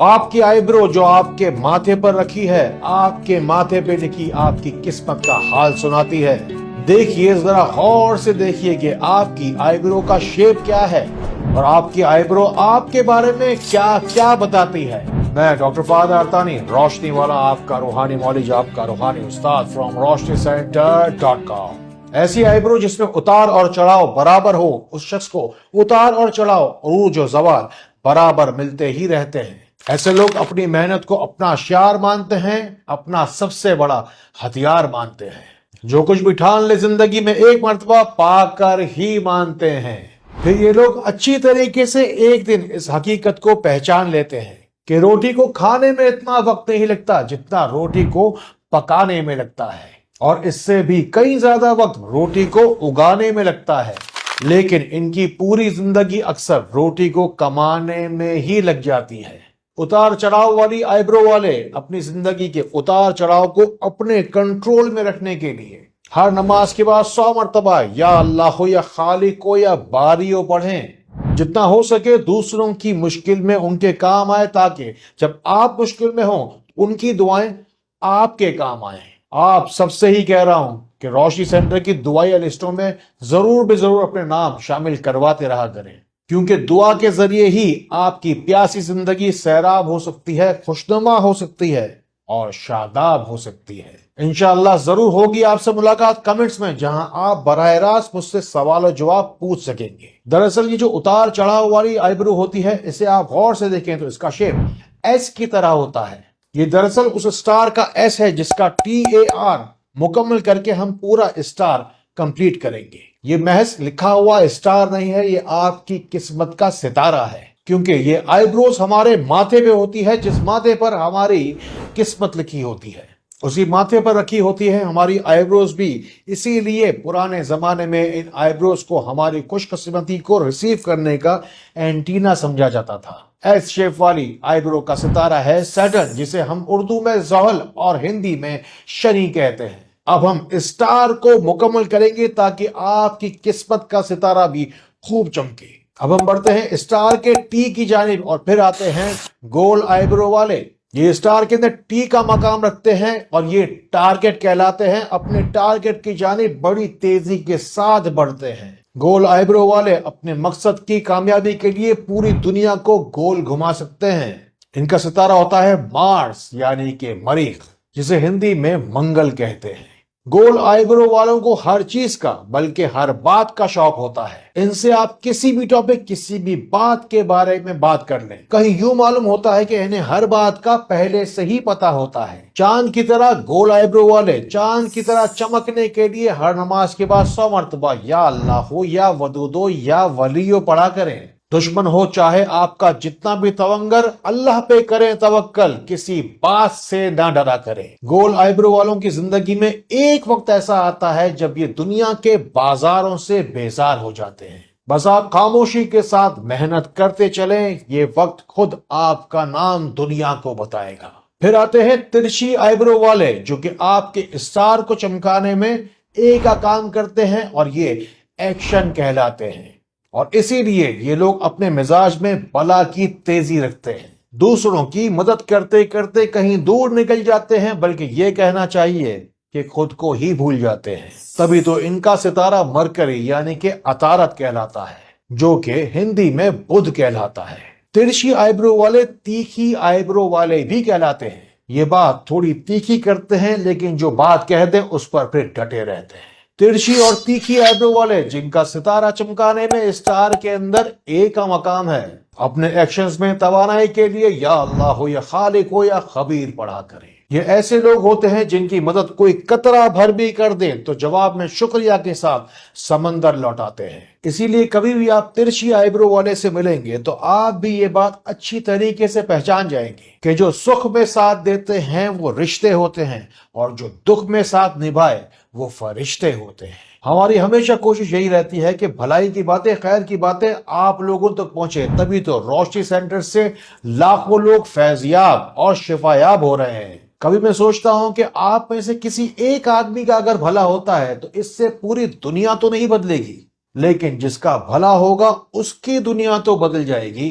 آپ کی آئیبرو جو آپ کے ماتھے پر رکھی ہے، آپ کے ماتھے پہ لکھی آپ کی قسمت کا حال سناتی ہے۔ دیکھیے، ذرا غور سے دیکھیے کہ آپ کی آئیبرو کا شیپ کیا ہے اور آپ کی آئیبرو آپ کے بارے میں کیا کیا بتاتی ہے۔ میں ڈاکٹر فہد ارتانی، روشنی والا، آپ کا روحانی معالج، آپ کا روحانی استاد فرام RoshniCenter.com۔ ایسی آئیبرو جس میں اتار اور چڑھاؤ برابر ہو، اس شخص کو اتار اور چڑھاؤ، عروج و زوال برابر ملتے ہی رہتے ہیں۔ ایسے لوگ اپنی محنت کو اپنا شعار مانتے ہیں، اپنا سب سے بڑا ہتھیار مانتے ہیں۔ جو کچھ بھی ٹھان لے زندگی میں ایک مرتبہ پا کر ہی مانتے ہیں۔ پھر یہ لوگ اچھی طریقے سے ایک دن اس حقیقت کو پہچان لیتے ہیں کہ روٹی کو کھانے میں اتنا وقت نہیں لگتا جتنا روٹی کو پکانے میں لگتا ہے، اور اس سے بھی کئی زیادہ وقت روٹی کو اگانے میں لگتا ہے، لیکن ان کی پوری زندگی اکثر روٹی کو کمانے میں ہی لگ جاتی ہے۔ اتار چڑھاؤ والی آئیبرو والے اپنی زندگی کے اتار چڑھاؤ کو اپنے کنٹرول میں رکھنے کے لیے ہر نماز کے بعد 100 مرتبہ یا اللہ ہو یا خالق ہو یا باری ہو پڑھیں۔ جتنا ہو سکے دوسروں کی مشکل میں ان کے کام آئے، تاکہ جب آپ مشکل میں ہوں ان کی دعائیں آپ کے کام آئیں۔ آپ سب سے ہی کہہ رہا ہوں کہ روشنی سینٹر کی دعائیا لسٹوں میں ضرور بے ضرور اپنے نام شامل کرواتے رہا کریں، کیونکہ دعا کے ذریعے ہی آپ کی پیاسی زندگی سیراب ہو سکتی ہے، خوشنما ہو سکتی ہے اور شاداب ہو سکتی ہے۔ انشاءاللہ ضرور ہوگی آپ سے ملاقات کمنٹس میں، جہاں آپ براہ راست مجھ سے سوال و جواب پوچھ سکیں گے۔ دراصل یہ جو اتار چڑھاؤ والی آئیبرو ہوتی ہے، اسے آپ غور سے دیکھیں تو اس کا شیپ ایس کی طرح ہوتا ہے۔ یہ دراصل اس اسٹار کا ایس ہے جس کا TAR مکمل کر کے ہم پورا اسٹار کمپلیٹ کریں گے۔ یہ محض لکھا ہوا اسٹار نہیں ہے، یہ آپ کی قسمت کا ستارہ ہے، کیونکہ یہ آئیبروز ہمارے ماتھے پہ ہوتی ہے، جس ماتھے پر ہماری قسمت لکھی ہوتی ہے اسی ماتھے پر رکھی ہوتی ہے ہماری آئیبروز بھی۔ اسی لیے پرانے زمانے میں ان آئیبروز کو ہماری خوش قسمتی کو ریسیو کرنے کا اینٹینا سمجھا جاتا تھا۔ ایس شیپ والی آئیبرو کا ستارہ ہے سیٹرن، جسے ہم اردو میں زحل اور ہندی میں شنی کہتے ہیں۔ اب ہم اسٹار کو مکمل کریں گے تاکہ آپ کی قسمت کا ستارہ بھی خوب چمکے۔ اب ہم بڑھتے ہیں اسٹار کے ٹی کی جانب، اور پھر آتے ہیں گول آئیبرو والے۔ یہ اسٹار کے اندر ٹی کا مقام رکھتے ہیں اور یہ ٹارگٹ کہلاتے ہیں۔ اپنے ٹارگٹ کی جانب بڑی تیزی کے ساتھ بڑھتے ہیں۔ گول آئیبرو والے اپنے مقصد کی کامیابی کے لیے پوری دنیا کو گول گھما سکتے ہیں۔ ان کا ستارہ ہوتا ہے مارس، یعنی کہ مریخ، جسے ہندی میں منگل کہتے ہیں۔ گول آئیبرو والوں کو ہر چیز کا بلکہ ہر بات کا شوق ہوتا ہے۔ ان سے آپ کسی بھی ٹاپک، کسی بھی بات کے بارے میں بات کر لیں، کہیں یوں معلوم ہوتا ہے کہ انہیں ہر بات کا پہلے سے ہی پتا ہوتا ہے۔ چاند کی طرح گول آئیبرو والے چاند کی طرح چمکنے کے لیے ہر نماز کے بعد 100 مرتبہ یا اللہ ہو یا ودود ہو یا ولی ہو پڑھا کریں۔ دشمن ہو چاہے آپ کا جتنا بھی تونگر، اللہ پہ کریں توکل، کسی بات سے نہ ڈرا کریں۔ گول آئیبرو والوں کی زندگی میں ایک وقت ایسا آتا ہے جب یہ دنیا کے بازاروں سے بیزار ہو جاتے ہیں۔ بس آپ خاموشی کے ساتھ محنت کرتے چلیں، یہ وقت خود آپ کا نام دنیا کو بتائے گا۔ پھر آتے ہیں ترچھی آئیبرو والے، جو کہ آپ کے اسٹار کو چمکانے میں ایک کام کرتے ہیں، اور یہ ایکشن کہلاتے ہیں۔ اور اسی لیے یہ لوگ اپنے مزاج میں بلا کی تیزی رکھتے ہیں، دوسروں کی مدد کرتے کرتے کہیں دور نکل جاتے ہیں، بلکہ یہ کہنا چاہیے کہ خود کو ہی بھول جاتے ہیں۔ تبھی تو ان کا ستارہ مرکری یعنی کہ عطارد کہلاتا ہے، جو کہ ہندی میں بدھ کہلاتا ہے۔ ترچھی آئیبرو والے تیکھی آئیبرو والے بھی کہلاتے ہیں۔ یہ بات تھوڑی تیکھی کرتے ہیں، لیکن جو بات کہتے ہیں اس پر پھر ڈٹے رہتے ہیں۔ ترچھی اور تیکھی آئیبرو والے جن کا ستارہ چمکانے میں اسٹار کے اندر ایک کا مقام ہے، اپنے ایکشنز میں توانائی کے لیے یا اللہ ہو یا خالق ہو یا خبیر پڑھا کریں۔ یہ ایسے لوگ ہوتے ہیں جن کی مدد کوئی قطرہ بھر بھی کر دے تو جواب میں شکریہ کے ساتھ سمندر لوٹاتے ہیں۔ اسی لیے کبھی بھی آپ ترچھی آئیبرو والے سے ملیں گے تو آپ بھی یہ بات اچھی طریقے سے پہچان جائیں گے کہ جو سکھ میں ساتھ دیتے ہیں وہ رشتے ہوتے ہیں، اور جو دکھ میں ساتھ نبھائے وہ فرشتے ہوتے ہیں۔ ہماری ہمیشہ کوشش یہی رہتی ہے کہ بھلائی کی باتیں، خیر کی باتیں آپ لوگوں تک پہنچے، تبھی تو روشنی سینٹر سے لاکھوں لوگ فیضیاب اور شفایاب ہو رہے ہیں۔ کبھی میں سوچتا ہوں کہ آپ میں سے کسی ایک آدمی کا اگر بھلا ہوتا ہے تو اس سے پوری دنیا تو نہیں بدلے گی، لیکن جس کا بھلا ہوگا اس کی دنیا تو بدل جائے گی۔